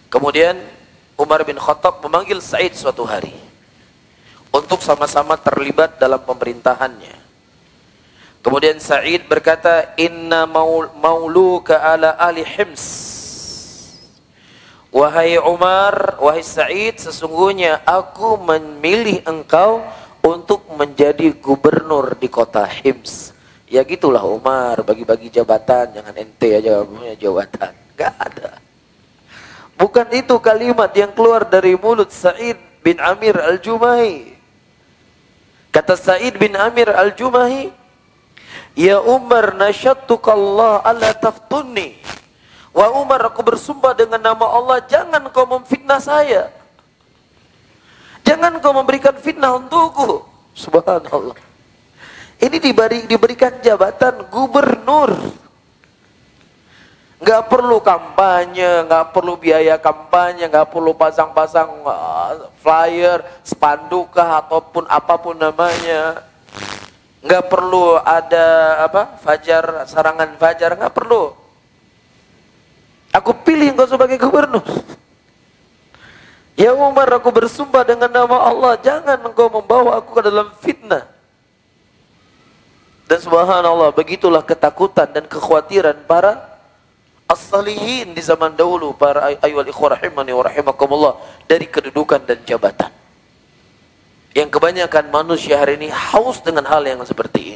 Kemudian Umar bin Khattab memanggil Sa'id suatu hari untuk sama-sama terlibat dalam pemerintahannya. Kemudian Sa'id berkata, "Inna mauluka ala ahli Hims." Wahai Umar, wahai Sa'id, sesungguhnya aku memilih engkau untuk menjadi gubernur di kota Hims. Ya gitulah Umar, bagi-bagi jabatan, jangan ente aja punya jabatan. Gak ada. Bukan itu kalimat yang keluar dari mulut Sa'id bin Amir al-Jumahi. Kata Sa'id bin Amir al-Jumahi, "Ya Umar, nasyattuka Allah alla taftunni." Wah Umar, aku bersumpah dengan nama Allah, jangan kau memfitnah saya. Jangan kau memberikan fitnah untukku. Subhanallah. Ini diberikan jabatan gubernur. Nggak perlu kampanye, nggak perlu biaya kampanye, nggak perlu pasang-pasang flyer, spanduk ataupun apapun namanya. Nggak perlu ada fajar, sarangan fajar, nggak perlu. Aku pilih engkau sebagai gubernur. Ya Umar, aku bersumpah dengan nama Allah, jangan engkau membawa aku ke dalam fitnah. Dan subhanallah, begitulah ketakutan dan kekhawatiran para as-salihin di zaman dahulu, para ayyuhal ikhwah rahimani wa rahimakumullah, dari kedudukan dan jabatan. Yang kebanyakan manusia hari ini haus dengan hal yang seperti ini.